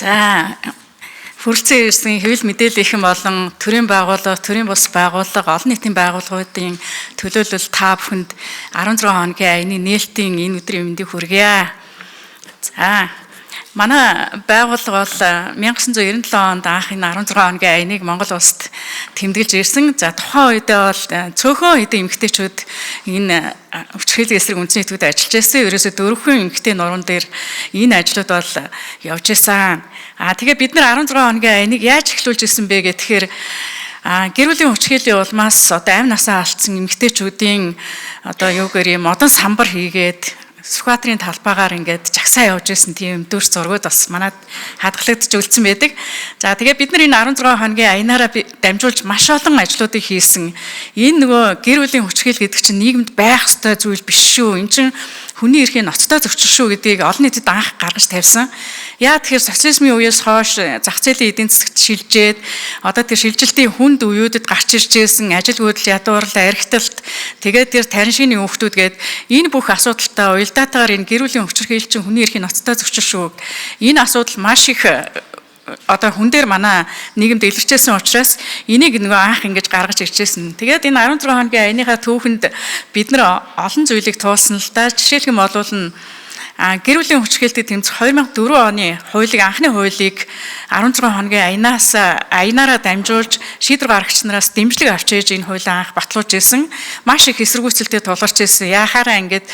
За хүрэлцэн ирсэн хэвлэл мэдээллийн болон төрийн байгууллага, төрийн бус байгууллага, олон нийтийн байгууллагуудын төлөөлөл та бүхэнд 16 хоногийн аяны нээлтийн энэ өдрийн мэндийг хүргье. За манай байгууллага бол 1997 онд анх энэ 16 хоногийн аяныг Монгол улсад тэмдэглэж ирсэн. За тухайн үедээ бол цөөхөн хэдэн эмэгтэйчүүд энэ хүчирхийлэл эсрэг үндэсний этгээд ажиллаж байсан. Ерөөсөө дөрвөн эмэгтэй нуруунд дээр энэ ажлууд бол явж байсан. Тэгээ бид нар 16 хоногийн аяныг яаж эхлүүлж ирсэн бэ гэхээр гэр бүлийн хүчирхийллийн улмаас одоо амь насаа алдсан эмэгтэйчүүдийн одоо юугээр юм модон самбар хийгээд Сүхбаатарын талбайгаар ингээд жагсаа явж исэн тийм дүр зургууд бас манад хадгалагдж үлдсэн байдаг. За тэгээ бид нар энэ 16 хоногийн аянаараа дамжуулж маш олон ажлуудыг хийсэн. Энэ нөгөө гэр бүлийн хүчирхийлэл гэдэг чинь нийгэмд байх ёстой зүйл биш шүү. Энэ чинь хүний эрхийн ноцтой зөрчил шүү гэдгийг олон нийтэд анх гаргаж тавьсан. Яа тэгэхээр социализмын үеэс хойш зах зээлийн эдийн засагт шилжээд одоо тэр шилжилтийн хүнд үеүүдэд гарч ирж байсан ажил хөдөл ядуурл архиталт тэгээд тэр тарин шины хүүхдүүд гээд энэ бүх асуудалтай уялдаатайгаар энэ гэр бүлийн хүчирхийлэл чинь хүний эрхийн ноцтой зөрчил шүү. Энэ асуудал маш их одоо хүн дээр манай нийгэмд илэрчээсэн учраас энийг нөгөө анх ингэж гаргаж ирчихсэн. Тэгээд энэ 16 хоногийн аяныхаа түүхэнд бид нар олон зүйлийг туулсан л да. Жишээлх юм бол гэр бүлийн хүчирхийлэлтэд тэмцэх 2004 оны хуулийг анхны хуулийг 16 хоногийн аянаараа дамжуулж шийдвэр гаргагч нараас дэмжлэг авч ээж энэ хуулийг анх батлуулж ирсэн. Маш их эсэргүүцэлтэд тулгарч ирсэн. Яахаараа ингээд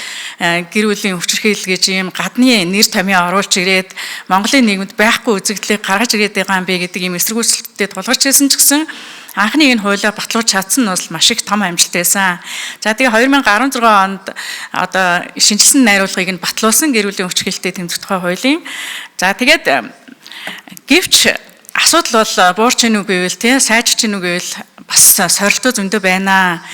гэр бүлийн хүчирхийлэл гэж ийм гадны нэр томьёо оруулж ирээд Монголын нийгэмд байхгүй үзэгдлийг гаргаж ирээд байгаа юм бэ гэдэг ийм эсэргүүцэлтэд тулгарч ирсэн ч гэсэн анхны энэ хуулиа батлуулж чадсан нь бол маш их том амжилт байсан. За тэгээ 2016 онд одоо шинжилсэн найруулгыг нь батлуулсан гэр бүлийн хүчирхийлэлтэд тэмцэх тухай хуулийн. За тэгээд гэвч асуудал бол буурч ийн үгүй вэ те сайжирч ийн үгүй вэ бас сорилтоо зөндөө байна.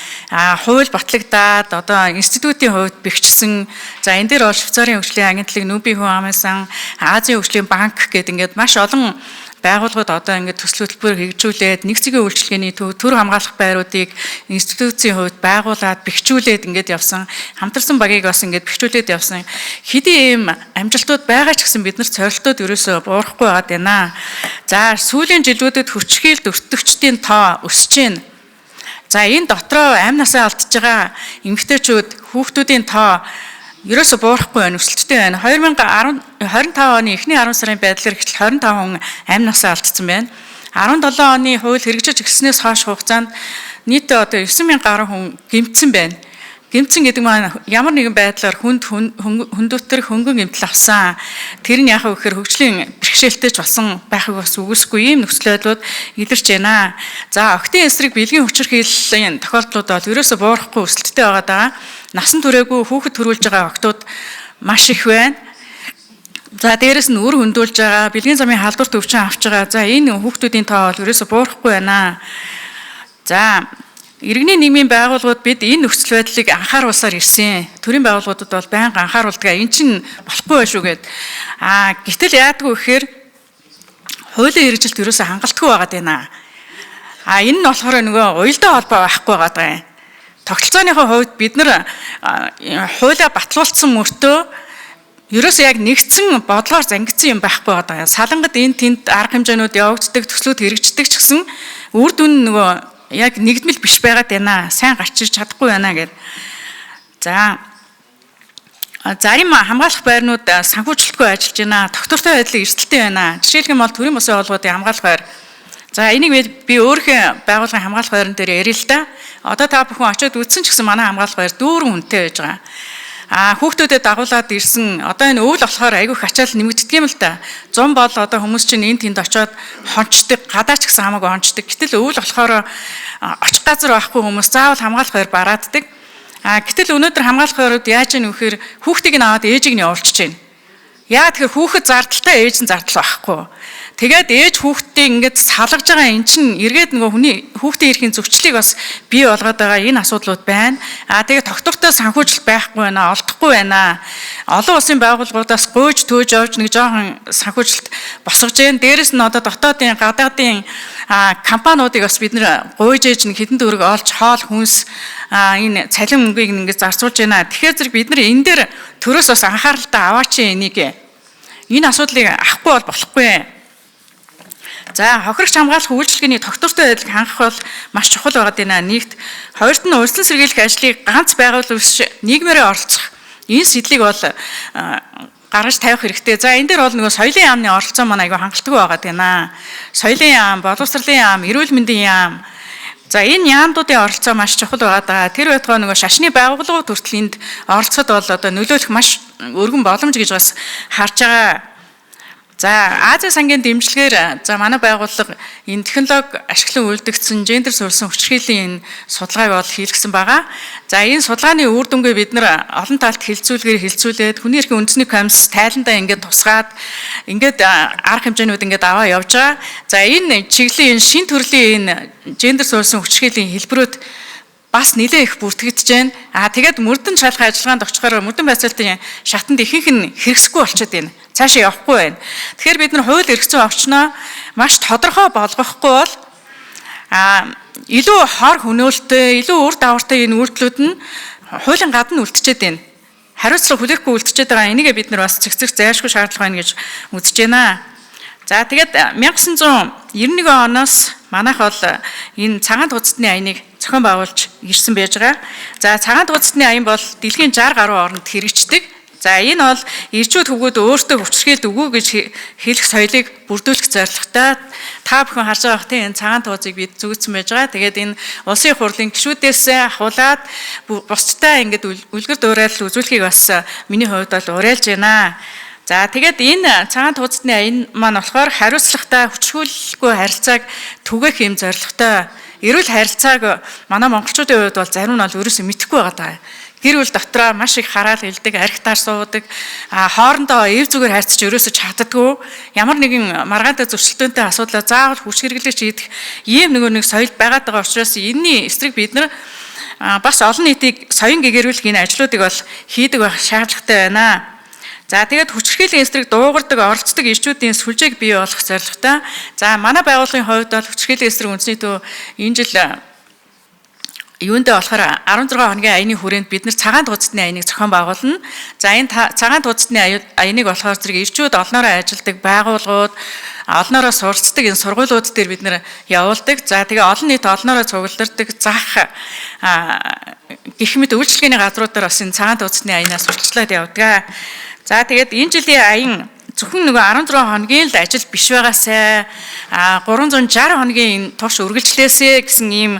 Хууль батлагдаад одоо институтийн хувьд бэхжсэн. За энэ дээр бол Швейцарын хөгжлийн агентлаг Нүби хүн амсан Азийн хөгжлийн банк гэдэг ингээд маш олон байгууллагууд одоо ингээд төсөл хөтөлбөр хэрэгжүүлээд нэгцгийн үйлчилгээний төр хамгаалах байруудыг институцийн хувьд байгуулад бэхжүүлээд ингээд явсан. Хамтарсан багийг бас ингээд бэхжүүлээд явсан. Хэдийн ийм амжилтууд байгаа ч гэсэн бид нар цорилтууд ерөөсөө буурахгүй байгаад байна. За сүүлийн жилүүдэд хүчирхийлэлд өртөгчдийн тоо өсөж байна. За энэ дотроо амь насаа алдж байгаа эмэгтэйчүүд хүүхдүүдийн тоо ерөөсө буурахгүй байна, өсөлттэй байна. 2025 оны эхний 10 сарын байдлаар ихтэл 25 хүн амь насаа алдсан байна. 17 оны хууль хэрэгжиж эхэлснээс хойш хугацаанд нийтдээ одоо 9000 гаруй хүн гэмтсэн байна. Гэмтсэн гэдэг маань ямар нэгэн байдлаар хүндүтэр хөнгөн гэмтэл авсан. Тэр нь яг гэхээр хөгжлийн бэрхшээлтэй ч болсон байхыг бас үгүйсгүй ийм нөхцөл байдлууд илэрч байна. За октын эсрэг бэлгийн хүчирхийллийн тохиолдлууд бол ерөөсө буурахгүй өсөлттэй байгаа. Насан туршаагүй хүүхэд төрүүлж байгаа октууд маш их байна. За дээрэс нь үр хөндүүлж байгаа, бэлгийн замын халдварт өвчин авч байгаа. За энэ хүүхдүүдийн тоо бол ерөөсө буурахгүй байна. За иргэний нийгмийн байгууллагууд бид энэ нөхцөл байдлыг анхааруулсаар ирсэн. Төрийн байгууллагуудад бол байнга анхааруулдаг. Энэ чинь болохгүй байх шүү гэд. Гэтэл яадгүй гэхээр хуулийн хэрэгжилт ерөөсө хангалтгүй байгаад байна. Энэ нь болохоор нөгөө уялдаа холбоо байхгүй байгаад байгаа юм. Тогтолцооныхоо хувьд бид нар хуулиа батлуулсан мөртөө ерөөсөө яг нэгдсэн бодлогоор зангидсан юм байхгүй байгаа. Салангад энэ тэнд арга хэмжээнүүд явагддаг, төслүүд хэрэгждэг ч гэсэн үр дүн нөгөө яг нэгдмэл биш байгаад байна. Сайн гарч ирж чадахгүй байна гэд. За зарим хамгаалах байрнууд санхүүжилтгүй ажиллаж байна. Тогтвортой байдлыг эрсдэлтэй байна. Жишээлх юм бол төрийн бусны байгууллагуудын хамгаалах байр. За энийг би өөрийнхөө байгууллагын хамгаалах байран дээр ярил л да. Одоо та бүхэн очиод үзсэн ч гэсэн манай хамгаалах байр дүүрэн хүнтэй байж байгаа. Хүүхдүүдэд дагуулад ирсэн. Одоо энэ өвөл болохоор айгүй хачаал нэмэгддэг юм л да. 100 бол одоо хүмүүс чинь энэ тэнд очиод хончдаг, гадаа ч гэсэн хамаагүй хончдаг. Гэтэл өвөл болохоор очих газар байхгүй хүмүүс заавал хамгаалах байр барааддаг. Гэтэл өнөөдөр хамгаалах байрууд яаж ийм вэхээр хүүхдийг нь аваад ээжийг нь явуулчихж байна. Яа тэгэхээр хүүхэд зардалтай ээж нь зардал байхгүй. Тэгээд ээж хүүхдтэй ингээд салгаж байгаа эн чинь эргээд нөгөө хүний хүүхдийн эрхийн зөрчлийг бас бий болгоод байгаа энэ асуудлууд байна. Тэгээд тогтвортой санхүүжилт байхгүй байна, олдохгүй байна. Олон улсын байгууллагуудаас гуйж төөж явж нэг жоохон санхүүжилт босгож байна. Дээрэс нь одоо дотоодын гадаадын компаниудыг бас бид нэр гуйж ээж нэг хэдэн төгрөг олж хоол хүнс энэ цалин мөнгийг ингээд зарцуулж байна. Тэгэхээр зэрэг бид нар энэ дээр төрөөс бас анхааралтай аваач энийг. Энэ асуудлыг авахгүй бол болохгүй. За хохирогч хамгаалах үйлчилгээний тогтвортой байдлыг хангах бол маш чухал байгаад байна. Нэгт, хоёрт нь урьдчилан сэргийлэх ажлыг ганц байгууллага биш нийгмээрээ оролцох. Энэ сэдлийг бол гаргаж тавих хэрэгтэй. За энэ дээр бол нөгөө соёлын яамны оролцоо маань аягүй хангалттай байгаад байна. Соёлын яам, боловсролын яам, эрүүл мэндийн яам. За энэ яамдуудын оролцоо маш чухал байгаа. Тэр байтугай нөгөө шашны байгууллагууд хүртэл энд оролцоход бол одоо нөлөөлөх маш өргөн боломж гэж бас харж байгаа. За Азийн сангийн дэмжлэгээр манай байгууллага энэ технологи ашиглан үйлдэгдсэн гендер суурьсан хүчирхийллийн энэ судалгааг бол хийлгэсэн байгаа. За энэ судалгааны үр дүнгээ бид нар олон талт хилцүүлээд хүний эрхийн үндэсний комисс тайландаа ингээд тусгаад ингээд арга хэмжээнүүд ингээд аваа явж байгаа. За энэ чиглэлийн энэ шин төрлийн энэ гендер суурьсан хүчирхийллийн хэлбэрүүд бас нэлээд их бүртгэж байна. Тэгээд мөрдөн шалах ажиллагаанд очихоор мөрдөн байцаалтын шатанд ихэнх нь хэрэгсэхгүй болчиход байна. Цаашаа явахгүй байна. Тэгэхээр бид нар хууль эрх зүйн орчноо маш тодорхой болгохгүй бол илүү хор хөнөөлттэй, илүү үр дагавартай энэ үйлдэлүүд нь хуулийн гадна үлдчихэд байна. Хариуцлага хүлээхгүй үлдчихэд байгаа. Энийгээ бид нар бас цэгцэх зайлшгүй шаардлага байна гэж үзэж байна. За тэгээд 1991 оноос манайх бол энэ цагаан тууцны аяныг зохион байгуулж ирсэн байж байгаа. За цагаан тууцны аян бол дэлхийн 60 гаруй орнд хэрэгждэг. За энэ бол ирчүүд хөвгүүд өөртөө хүчирхийлд өгөө гэж хэлэх соёлыг бүрдүүлэх зорилготой. Та бүхэн харж байгаа хэрэг энэ цагаан тууцыг бид зүгтсэн байж байгаа. Тэгээд энэ улсын хурлын гишүүдээс ахуулаад бусдтай ингээд үлгэр дуурайлал үзүүлэхийг бас миний хувьд бол уриалж байна. За тэгээд энэ цагаан тууцны аян маань болохоор хариуцлагатай хүчирхийлэлгүй харилцааг түгээх юм зорилготой. Эрүүл харилцааг манай монголчуудын хувьд бол зарим нь бол ерөөсөө мэдэхгүй байгаа. Гэр бүл дотроо маш их хараал хэлдэг, архитаар суудаг, хоорондоо эв зүгээр хайрцаж ерөөсөө чаддаггүй. Ямар нэгэн маргаантай зөрчилдөөнтэй асуудлаа заавал хүч хэрэглэж шийдэх ийм нэг соёл байгаад байгаа учраас энэний эсрэг бид нар бас олон нийтийг соён гэгэрүүлэх энэ ажлуудыг бол хийдэг байх шаардлагатай байна. За тэгээд хүчирхийллийн эсрэг дуугардаг, оролцдог ирчүүдийн сүлжээг бий болгох зорилготой. За манай байгууллагын хувьд бол хүчирхийллийн эсрэг үндэсний төв энэ жил юундээ болохоор 16 хоногийн аяны хүрээнд бид нар цагаан тууцны аяныг зохион байгуулна. За энэ цагаан тууцны аяныг болохоор зэрэг ирчүүд олноороо ажилдаг байгууллагууд, олноороо суралцдаг энэ сургуулиуд дээр бид нар явуулдаг. За тэгээ олон нийт олноороо цугладаг, зах гэх мэт үйлчлэгээний газруудаар бас энэ цагаан тууцны аянаас сурталчлаад явдаг. За тэгээд энэ жилийн аян зөвхөн нөгөө 16 хоногийн л ажил биш байгаасай 360 хоногийн турш үргэлжлээсэ гэсэн ийм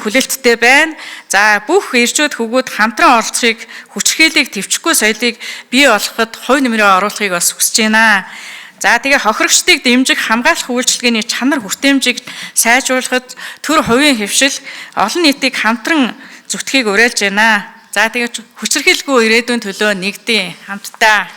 хүлээлттэй байна. За бүх ирчүүд хөвгүүд хамтран оролцохыг, хүчирхийллийг төвчгүй соёлыг бий болгоход хувь нэмрээ оруулахыг бас хүсэж байна. За тэгээ хохирогчдыг дэмжих, хамгаалах үйлчилгээний чанар хүртээмжийг сайжруулахад төр хувийн хэвшил олон нийтийг хамтран зүтгэхийг уриалж байна. За тэгээд хүчирхийлгүй ирээдүйн төлөө нэгдээ хамтдаа